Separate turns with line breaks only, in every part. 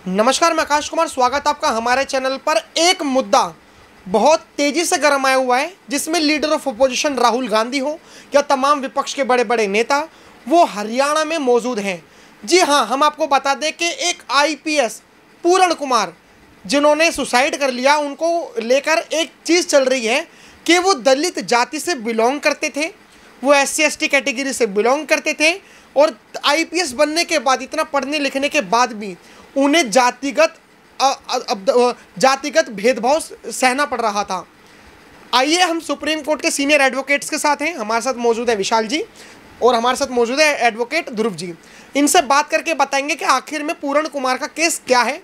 नमस्कार, मैं आकाश कुमार। स्वागत आपका हमारे चैनल पर। एक मुद्दा बहुत तेजी से गरमाया हुआ है, जिसमें leader of opposition Rahul Gandhi हो या तमाम विपक्ष के बड़े बड़े नेता, वो हरियाणा में मौजूद हैं। जी हाँ, हम आपको बता दें कि एक आईपीएस पूरण कुमार, जिन्होंने सुसाइड कर लिया, उनको लेकर एक चीज़ चल रही है कि वो दलित जाति से बिलोंग करते थे, वो SC/ST कैटेगरी से बिलोंग करते थे, और आईपीएस बनने के बाद, इतना पढ़ने लिखने के बाद भी उन्हें जातिगत भेदभाव सहना पड़ रहा था। आइए हम सुप्रीम कोर्ट के सीनियर एडवोकेट्स के साथ हैं। हमारे साथ मौजूद है विशाल जी और हमारे साथ मौजूद है एडवोकेट ध्रुव जी। इनसे बात करके बताएंगे कि आखिर में पूरण कुमार का केस क्या है।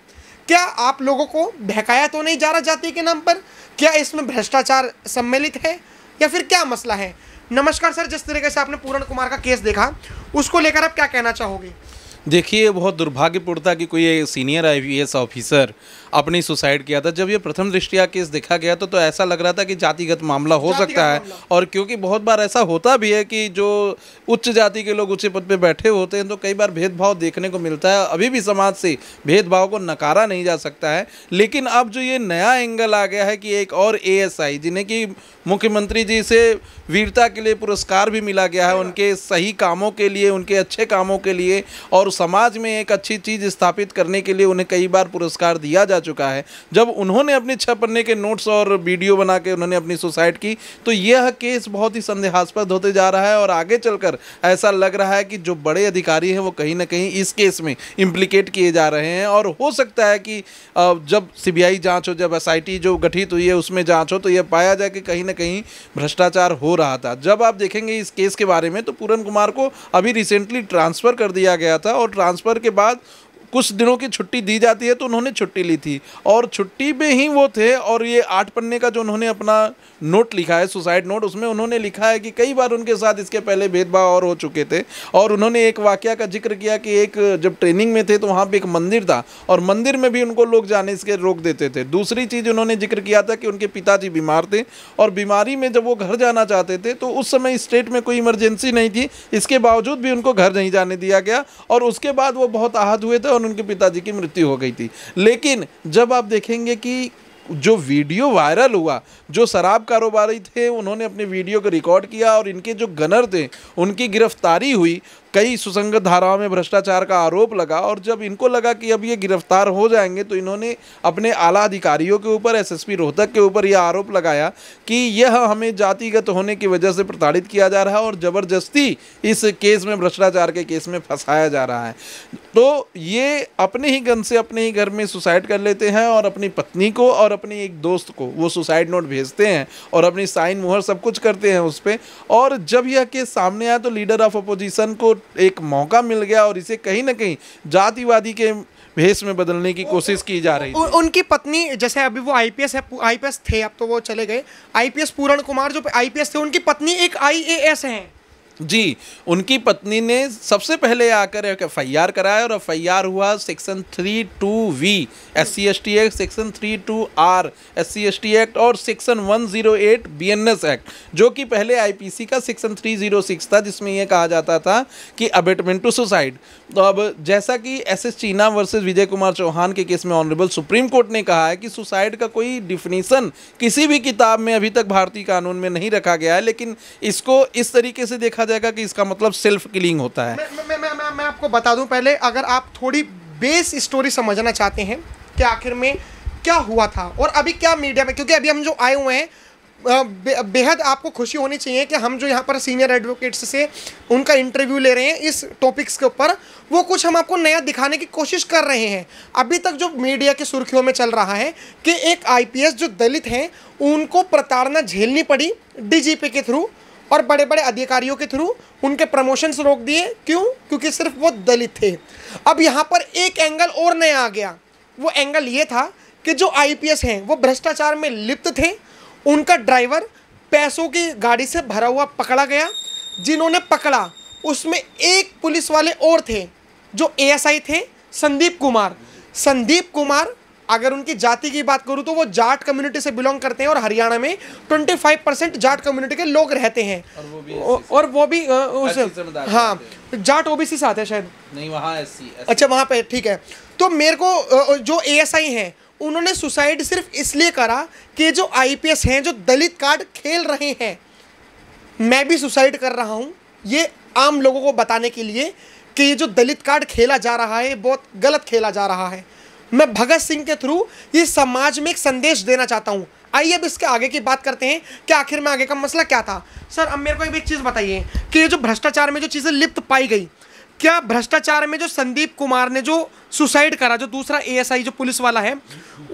क्या आप लोगों को बहकाया तो नहीं जा रहा जाति के नाम पर? क्या इसमें भ्रष्टाचार सम्मिलित है या फिर क्या मसला है? नमस्कार सर, जिस तरीके से आपने पूरण कुमार का केस देखा, उसको लेकर आप क्या कहना चाहोगे?
देखिए, बहुत दुर्भाग्यपूर्ण था कि कोई सीनियर आईपीएस ऑफिसर अपनी सुसाइड किया था। जब ये प्रथम दृष्टया केस देखा गया तो ऐसा लग रहा था कि जातिगत मामला हो सकता है। और क्योंकि बहुत बार ऐसा होता भी है कि जो उच्च जाति के लोग उच्च पद पे बैठे होते हैं, तो कई बार भेदभाव देखने को मिलता है। अभी भी समाज से भेदभाव को नकारा नहीं जा सकता है। लेकिन अब जो ये नया एंगल आ गया है कि एक और एएसआई, जिन्हें कि मुख्यमंत्री जी से वीरता के लिए पुरस्कार भी मिला गया है, उनके सही कामों के लिए, उनके अच्छे कामों के लिए, और समाज में एक अच्छी चीज़ स्थापित करने के लिए उन्हें कई बार पुरस्कार दिया जा चुका है। जब उन्होंने अपने 6 पन्ने के नोट्स और वीडियो बना के उन्होंने अपनी सुसाइड की, तो यह केस बहुत ही संदेहास्पद होते जा रहा है। और आगे चलकर ऐसा लग रहा है कि जो बड़े अधिकारी हैं वो कहीं ना कहीं इस केस में इम्प्लीकेट किए जा रहे हैं। और हो सकता है कि जब सीबीआई जांच हो, जब एसआईटी जो गठित हुई है उसमें जांच हो, तो यह पाया जाए कि कहीं ना कहीं भ्रष्टाचार हो रहा था। जब आप देखेंगे इस केस के बारे में, तो पूरण कुमार को अभी रिसेंटली ट्रांसफ़र कर दिया गया था, और ट्रांसफ़र के बाद कुछ दिनों की छुट्टी दी जाती है, तो उन्होंने छुट्टी ली थी और छुट्टी में ही वो थे। और ये 8 पन्ने का जो उन्होंने अपना नोट लिखा है, सुसाइड नोट, उसमें उन्होंने लिखा है कि कई बार उनके साथ इसके पहले भेदभाव और हो चुके थे। और उन्होंने एक वाकया का जिक्र किया कि एक जब ट्रेनिंग में थे तो वहाँ पे एक मंदिर था, और मंदिर में भी उनको लोग जाने से रोक देते थे। दूसरी चीज़ उन्होंने जिक्र किया था कि उनके पिताजी बीमार थे, और बीमारी में जब वो घर जाना चाहते थे तो उस समय स्टेट में कोई इमरजेंसी नहीं थी, इसके बावजूद भी उनको घर नहीं जाने दिया गया। और उसके बाद वो बहुत आहत हुए थे और उनके पिताजी की मृत्यु हो गई थी। लेकिन जब आप देखेंगे कि जो वीडियो वायरल हुआ, जो शराब कारोबारी थे उन्होंने अपने वीडियो को रिकॉर्ड किया, और इनके जो गनर थे उनकी गिरफ्तारी हुई। कई सुसंगत धाराओं में भ्रष्टाचार का आरोप लगा, और जब इनको लगा कि अब ये गिरफ्तार हो जाएंगे, तो इन्होंने अपने आला अधिकारियों के ऊपर, एसएसपी रोहतक के ऊपर यह आरोप लगाया कि यह हमें जातिगत होने की वजह से प्रताड़ित किया जा रहा है और ज़बरदस्ती इस केस में, भ्रष्टाचार के केस में फंसाया जा रहा है। तो ये अपने ही गन से अपने ही घर में सुसाइड कर लेते हैं, और अपनी पत्नी को और अपने एक दोस्त को वो सुसाइड नोट भेजते हैं और अपनी साइन मुहर सब कुछ करते हैं उस पर। और जब यह केस सामने आया तो लीडर ऑफ अपोजिशन को एक मौका मिल गया, और इसे कहीं ना कहीं जातिवादी के भेष में बदलने की कोशिश की जा रही थी।
उनकी पत्नी, जैसे अभी वो आईपीएस थे, अब तो वो चले गए, आईपीएस पूरण कुमार जो आईपीएस थे, उनकी पत्नी एक आईएएस हैं।
जी, उनकी पत्नी ने सबसे पहले आकर एक एफआईआर कराया, और एफआईआर हुआ section 32V SC/ST act, section 32R SC/ST act, और सेक्शन 108 BNS एक्ट, जो कि पहले आईपीसी का सेक्शन 306 था, जिसमें यह कहा जाता था कि अबेटमेंट टू सुसाइड। तो अब जैसा कि SS चीना वर्सेस विजय कुमार चौहान के केस में ऑनरेबल सुप्रीम कोर्ट ने कहा है कि सुसाइड का कोई डिफिनीशन किसी भी किताब में अभी तक भारतीय कानून में नहीं रखा गया है, लेकिन इसको इस तरीके से देखा जाएगा कि इसका मतलब सेल्फ किलिंग होता है।
मैं आपको बता दूं पहले, अगर आप थोड़ी बेस स्टोरी समझना चाहते हैं कि आखिर में क्या हुआ था और अभी क्या मीडिया में, क्योंकि अभी हम जो आए हुए हैं, बेहद आपको खुशी होनी चाहिए कि हम जो यहाँ पर सीनियर एडवोकेट्स से उनका इंटरव्यू ले रहे हैं इस टॉपिक्स के ऊपर, वो कुछ हम आपको नया दिखाने की कोशिश कर रहे हैं। अभी तक जो मीडिया की सुर्खियों में चल रहा है कि एक आईपीएस जो दलित हैं, उनको प्रताड़ना झेलनी पड़ी डीजीपी के थ्रू और बड़े बड़े अधिकारियों के थ्रू, उनके प्रमोशंस रोक दिए। क्यों? क्योंकि सिर्फ वो दलित थे। अब यहाँ पर एक एंगल और नया आ गया। वो एंगल ये था कि जो आईपीएस हैं वो भ्रष्टाचार में लिप्त थे। उनका ड्राइवर पैसों की गाड़ी से भरा हुआ पकड़ा गया। जिन्होंने पकड़ा उसमें एक पुलिस वाले और थे जो एएसआई थे, संदीप कुमार। संदीप कुमार अगर उनकी जाति की बात करूँ तो वो जाट कम्युनिटी से बिलोंग करते हैं और हरियाणा में 25% जाट कम्युनिटी के लोग रहते हैं। और वो भी उस हाँ जाट ओबीसी से आते हैं शायद,
नहीं वहाँ एससी।
अच्छा वहाँ पे ठीक है। तो मेरे को जो एएसआई हैं उन्होंने सुसाइड सिर्फ इसलिए करा कि जो आईपीएस हैं जो दलित कार्ड खेल रहे हैं, मैं भी सुसाइड कर रहा हूँ, ये आम लोगों को बताने के लिए कि ये जो दलित कार्ड खेला जा रहा है बहुत गलत खेला जा रहा है। मैं भगत सिंह के थ्रू ये समाज में एक संदेश देना चाहता हूँ। आइए अब इसके आगे की बात करते हैं कि आखिर में आगे का मसला क्या था। सर अब मेरे को एक चीज़ बताइए कि ये जो भ्रष्टाचार में जो चीज़ें लिप्त पाई गई, क्या भ्रष्टाचार में जो संदीप कुमार ने जो सुसाइड करा, जो दूसरा एएसआई जो पुलिस वाला है,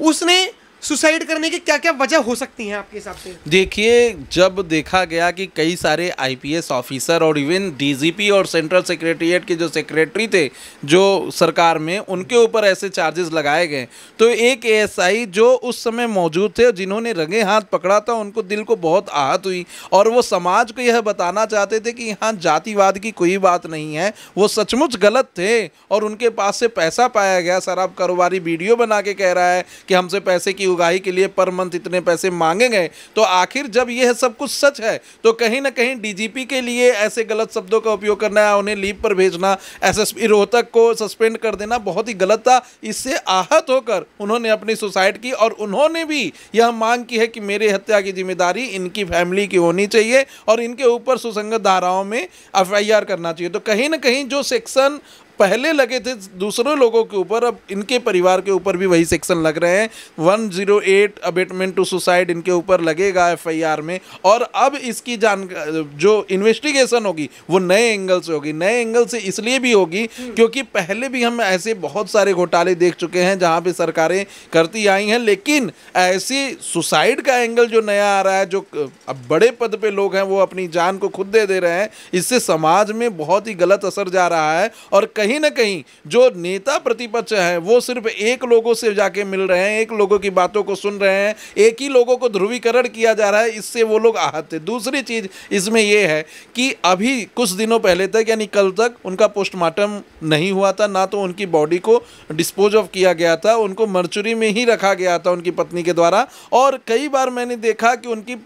उसने सुसाइड करने की क्या क्या वजह हो सकती हैं आपके हिसाब से?
देखिए, जब देखा गया कि कई सारे आईपीएस ऑफिसर और इवन डीजीपी और सेंट्रल सेक्रेटरीट के जो सेक्रेटरी थे जो सरकार में, उनके ऊपर ऐसे चार्जेस लगाए गए, तो एक एएसआई जो उस समय मौजूद थे जिन्होंने रंगे हाथ पकड़ा था, उनको दिल को बहुत आहत हुई और वो समाज को यह बताना चाहते थे कि यहाँ जातिवाद की कोई बात नहीं है। वो सचमुच गलत थे और उनके पास से पैसा पाया गया। शराब कारोबारी वीडियो बना के कह रहा है कि हमसे पैसे की उगाही के लिए पर मंथ इतने पैसे मांगे गए। तो आखिर जब यह सब कुछ सच है तो कहीं ना कहीं डीजीपी के लिए ऐसे गलत शब्दों का उपयोग करना, उन्हें लीव पर भेजना, एसएसपी रोहतक को सस्पेंड कर देना बहुत ही गलत था। इससे आहत होकर उन्होंने अपनी सुसाइड की और उन्होंने भी यह मांग की है कि मेरे हत्या की जिम्मेदारी इनकी फैमिली की होनी चाहिए और इनके ऊपर सुसंगत धाराओं में एफआईआर करना चाहिए। तो कहीं ना कहीं जो सेक्शन पहले लगे थे दूसरों लोगों के ऊपर, अब इनके परिवार के ऊपर भी वही सेक्शन लग रहे हैं। 108 अबेटमेंट टू सुसाइड इनके ऊपर लगेगा एफआईआर में। और अब इसकी जो इन्वेस्टिगेशन होगी वो नए एंगल से होगी। नए एंगल से इसलिए भी होगी क्योंकि पहले भी हम ऐसे बहुत सारे घोटाले देख चुके हैं जहां पे सरकारें करती आई हैं, लेकिन ऐसी सुसाइड का एंगल जो नया आ रहा है, जो अब बड़े पद पे लोग हैं वो अपनी जान को खुद दे रहे हैं, इससे समाज में बहुत ही गलत असर जा रहा है। और कहीं ना कहीं जो नेता प्रतिपक्ष है वो सिर्फ एक लोगों से जाके मिल रहे हैं, एक लोगों की बातों को सुन रहे हैं, एक ही लोगों को ध्रुवीकरण किया जा रहा है, इससे वो लोग आहत थे। दूसरी चीज इसमें यह है कि अभी कुछ दिनों पहले तक यानी कल तक उनका पोस्टमार्टम नहीं हुआ था, ना तो उनकी बॉडी को डिस्पोज ऑफ किया गया था, उनको मर्चुरी में ही रखा गया था उनकी पत्नी के द्वारा। और कई बार मैंने देखा कि उनकी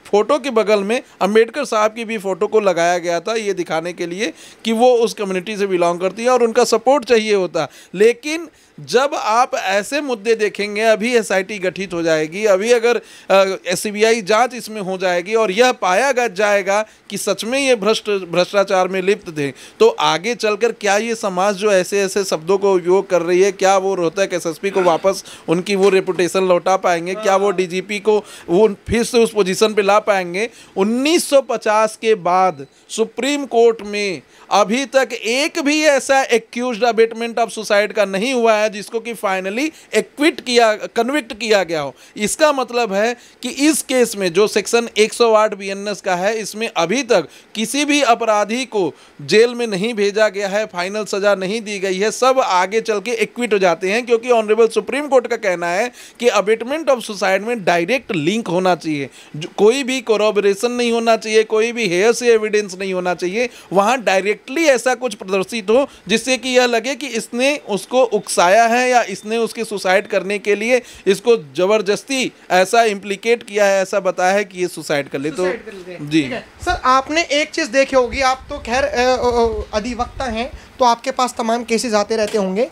फोटो के बगल में अंबेडकर साहब की भी फोटो को लगाया गया था, ये दिखाने के लिए कि वो उस कम्युनिटी से बिलोंग करती है और उनका सपोर्ट चाहिए होता। लेकिन जब आप ऐसे मुद्दे देखेंगे, अभी एसआईटी गठित हो जाएगी, अभी अगर सीबीआई जांच इसमें हो जाएगी और यह पाया जाएगा कि सच में ये भ्रष्टाचार में लिप्त थे, तो आगे चलकर क्या ये समाज जो ऐसे ऐसे शब्दों को उपयोग कर रही है, क्या वो रोहतक एसएसपी को वापस उनकी वो रेपुटेशन लौटा पाएंगे? क्या वो डीजीपी को वो फिर से उस पोजीशन पे ला पाएंगे? 1950 के बाद सुप्रीम कोर्ट में अभी तक एक भी ऐसा एक्यूज्ड अबेटमेंट ऑफ सुसाइड का नहीं हुआ है जिसको कि फाइनली कन्विक्ट किया गया हो। इसका मतलब है कि इस केस में जो सेक्शन 108 बीएनएस का है, इसमें अभी तक किसी भी अपराधी को जेल में नहीं भेजा गया है, फाइनल सजा नहीं दी गई है, सब आगे चल के एक्विट हो जाते हैं। क्योंकि ऑनरेबल सुप्रीम कोर्ट का कहना है कि अबेटमेंट ऑफ सुसाइड में डायरेक्ट लिंक होना चाहिए, कोई भी कोरोबरेशन नहीं होना चाहिए, कोई भी हेयर से एविडेंस नहीं होना चाहिए, वहां डायरेक्टली ऐसा कुछ प्रदर्शित हो जिससे कि यह लगे कि इसने उसको उकसाया है या इसने उसके सुसाइड करने के लिए इसको जबरदस्ती ऐसा इम्प्लीकेट किया है, ऐसा बताया है कि ये सुसाइड कर ले। तो जी
सर, आपने एक चीज देखी होगी, आप तो खैर अधिवक्ता हैं तो आपके पास तमाम केसेस आते रहते होंगे।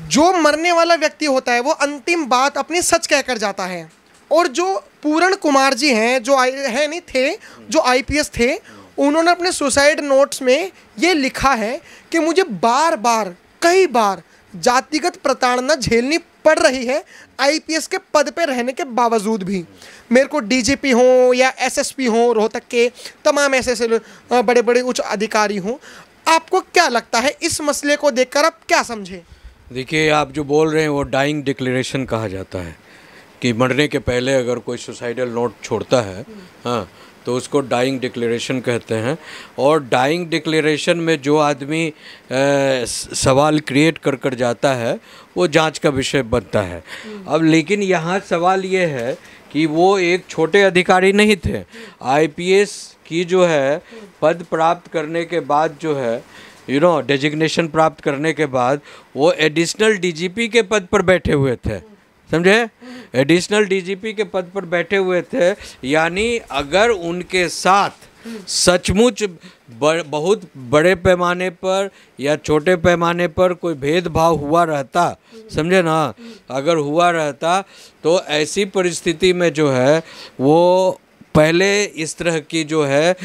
जो मरने वाला व्यक्ति होता है वो अंतिम बात अपनी सच कहकर जाता है, और जो पूरण कुमार जी हैं जो जो आईपीएस थे, उन्होंने अपने सुसाइड नोट्स में ये लिखा है कि मुझे बार बार कई बार जातिगत प्रताड़ना झेलनी पड़ रही है आईपीएस के पद पे रहने के बावजूद भी। मेरे को डीजीपी हो या एसएसपी हो, रोहतक के तमाम ऐसे बड़े बड़े उच्च अधिकारी हों, आपको क्या लगता है इस मसले को देखकर आप क्या समझे?
देखिए, आप जो बोल रहे हैं वो डाइंग डिक्लेरेशन कहा जाता है कि मरने के पहले अगर कोई सुसाइडल नोट छोड़ता है, हाँ, तो उसको डाइंग डिक्लेरेशन कहते हैं। और डाइंग डिक्लेरेशन में जो आदमी सवाल क्रिएट कर जाता है वो जांच का विषय बनता है। अब लेकिन यहाँ सवाल ये है कि वो एक छोटे अधिकारी नहीं थे। आईपीएस की जो है पद प्राप्त करने के बाद जो है डेजिग्नेशन प्राप्त करने के बाद वो एडिशनल डीजीपी के पद पर बैठे हुए थे, समझे? एडिशनल डीजीपी के पद पर बैठे हुए थे, यानी अगर उनके साथ सचमुच बहुत बड़े पैमाने पर या छोटे पैमाने पर कोई भेदभाव हुआ रहता, समझे ना, अगर हुआ रहता तो ऐसी परिस्थिति में जो है वो पहले इस तरह की जो है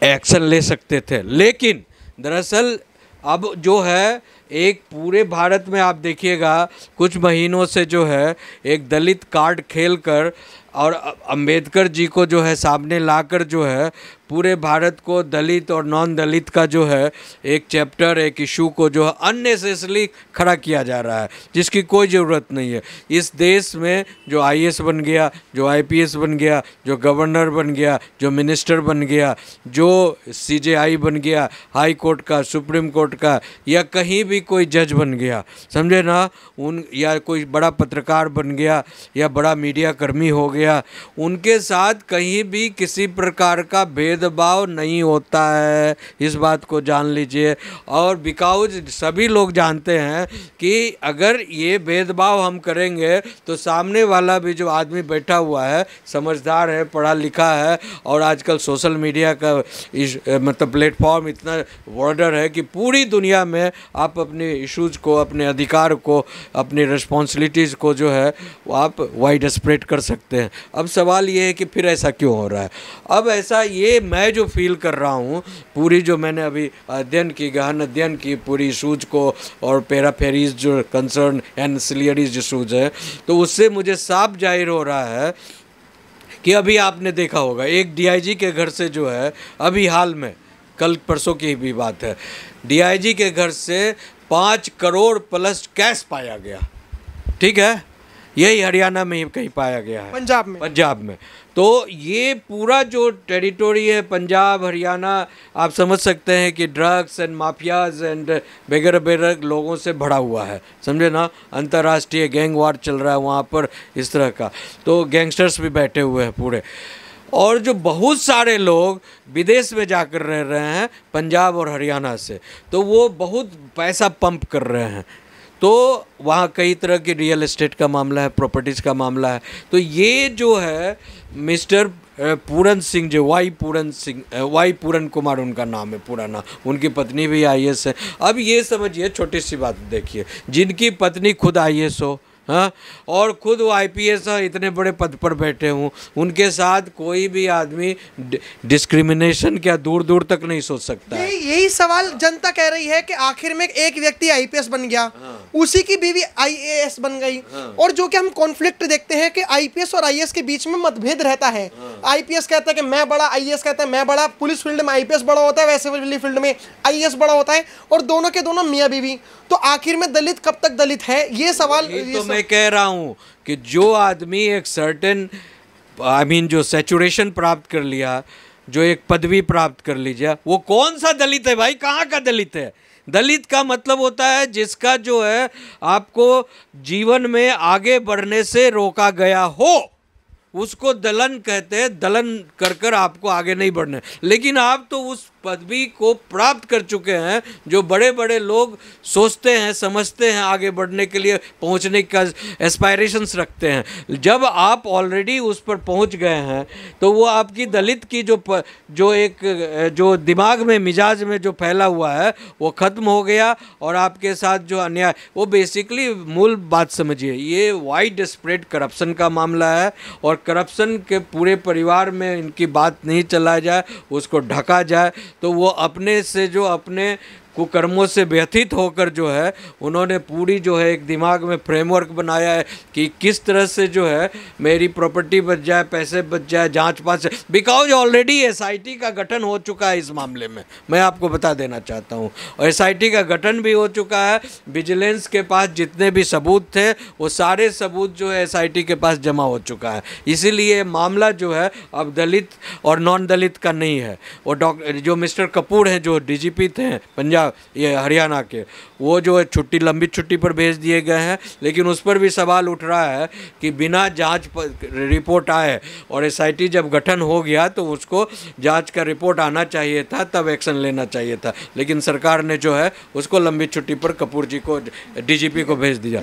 एक्शन ले सकते थे। लेकिन दरअसल अब जो है एक पूरे भारत में आप देखिएगा कुछ महीनों से जो है एक दलित कार्ड खेलकर और अंबेडकर जी को जो है सामने लाकर जो है पूरे भारत को दलित और नॉन दलित का जो है एक चैप्टर, एक इशू को जो है अननेसेसरली खड़ा किया जा रहा है, जिसकी कोई ज़रूरत नहीं है। इस देश में जो आईएएस बन गया, जो आईपीएस बन गया, जो गवर्नर बन गया, जो मिनिस्टर बन गया, जो सीजेआई बन गया, हाई कोर्ट का, सुप्रीम कोर्ट का, या कहीं भी कोई जज बन गया, समझे ना, या कोई बड़ा पत्रकार बन गया या बड़ा मीडिया कर्मी हो गया, उनके साथ कहीं भी किसी प्रकार का भेदभाव नहीं होता है, इस बात को जान लीजिए। और बिकॉज सभी लोग जानते हैं कि अगर ये भेदभाव हम करेंगे तो सामने वाला भी जो आदमी बैठा हुआ है समझदार है, पढ़ा लिखा है, और आजकल सोशल मीडिया का मतलब प्लेटफॉर्म इतना बॉर्डर है कि पूरी दुनिया में आप अपने इश्यूज़ को, अपने अधिकार को, अपनी रिस्पॉन्सिबिलिटीज़ को जो है वो आप वाइड स्प्रेड कर सकते हैं। अब सवाल ये है कि फिर ऐसा क्यों हो रहा है? अब ऐसा ये मैं जो फील कर रहा हूँ, पूरी जो मैंने अभी अध्ययन की, गहन अध्ययन की पूरी इशूज़ को और पेराफेरीज जो कंसर्न एंसिलियरीज इशूज़ है, तो उससे मुझे साफ जाहिर हो रहा है कि अभी आपने देखा होगा एक डीआईजी के घर से जो है अभी हाल में, कल परसों की भी बात है, डीआईजी के घर से 5 करोड़ प्लस कैश पाया गया, ठीक है, यही हरियाणा में ही कहीं पाया गया है, पंजाब में। तो ये पूरा जो टेरिटोरी है पंजाब हरियाणा, आप समझ सकते हैं कि ड्रग्स एंड माफियाज एंड वगैरह वगैरह लोगों से भरा हुआ है, समझे ना, अंतर्राष्ट्रीय गैंग वार चल रहा है वहाँ पर इस तरह का, तो गैंगस्टर्स भी बैठे हुए हैं पूरे, और जो बहुत सारे लोग विदेश में जाकर रह रहे हैं पंजाब और हरियाणा से, तो वो बहुत पैसा पंप कर रहे हैं, तो वहाँ कई तरह की रियल एस्टेट का मामला है, प्रॉपर्टीज़ का मामला है। तो ये जो है मिस्टर पूरन सिंह, जो वाई पूरन कुमार उनका नाम है, पूरा नाम, उनकी पत्नी भी आईएएस है। अब ये समझिए, छोटी सी बात देखिए, जिनकी पत्नी खुद आईएएस हो, हाँ, और खुद वो आईपीएस इतने बड़े पद पर बैठे हूँ, उनके साथ कोई भी आदमी डिस्क्रिमिनेशन क्या दूर दूर तक नहीं सोच सकता है।
यही सवाल जनता कह रही है कि आखिर में एक व्यक्ति आईपीएस बन गया, हाँ, उसी की बीवी आईएएस बन गई, हाँ, और जो कि हम कॉन्फ्लिक्ट देखते हैं कि आईपीएस और आईएएस के बीच में मतभेद रहता है, हाँ, आईपीएस कहता है कि मैं बड़ा, आईएएस कहता है मैं बड़ा, पुलिस फील्ड में आईपीएस बड़ा होता है, वैसे वाली फील्ड में आईएएस बड़ा होता है, और दोनों के दोनों मियाँ बीवी। तो आखिर में दलित कब तक दलित है, ये सवाल
तो मैं कह रहा हूँ कि जो आदमी एक सर्टेन जो सैचुरेशन प्राप्त कर लिया, जो एक पदवी प्राप्त कर लीजिए, वो कौन सा दलित है भाई? कहाँ का दलित है? दलित का मतलब होता है जिसका जो है आपको जीवन में आगे बढ़ने से रोका गया हो, उसको दलन कहते हैं। दलन कर कर आपको आगे नहीं बढ़ने, लेकिन आप तो उस पदवी को प्राप्त कर चुके हैं जो बड़े बड़े लोग सोचते हैं, समझते हैं, आगे बढ़ने के लिए पहुंचने का एस्पायरेशंस रखते हैं। जब आप ऑलरेडी उस पर पहुंच गए हैं तो वो आपकी दलित की जो दिमाग में, मिजाज में जो फैला हुआ है वो ख़त्म हो गया, और आपके साथ जो अन्याय, वो बेसिकली मूल बात समझिए, ये वाइड स्प्रेड करप्शन का मामला है, और करप्शन के पूरे परिवार में इनकी बात नहीं चलाया जाए, उसको ढका जाए, तो वो अपने से जो अपने कुकर्मों से व्यथित होकर जो है उन्होंने पूरी जो है एक दिमाग में फ्रेमवर्क बनाया है कि किस तरह से जो है मेरी प्रॉपर्टी बच जाए, पैसे बच जाए, जांच पास, बिकॉज ऑलरेडी एसआईटी का गठन हो चुका है इस मामले में, मैं आपको बता देना चाहता हूं, और एसआईटी का गठन भी हो चुका है। विजिलेंस के पास जितने भी सबूत थे वो सारे सबूत जो है एसआईटी के पास जमा हो चुका है। इसीलिए मामला जो है अब दलित और नॉन दलित का नहीं है। और जो मिस्टर कपूर हैं, जो डीजीपी थे पंजाब पंजाब ये हरियाणा के, वो जो है छुट्टी लंबी छुट्टी पर भेज दिए गए हैं। लेकिन उस पर भी सवाल उठ रहा है कि बिना जांच रिपोर्ट आए, और एसआईटी जब गठन हो गया तो उसको जांच का रिपोर्ट आना चाहिए था, तब एक्शन लेना चाहिए था। लेकिन सरकार ने जो है उसको लंबी छुट्टी पर कपूर जी को, डीजीपी को भेज दिया।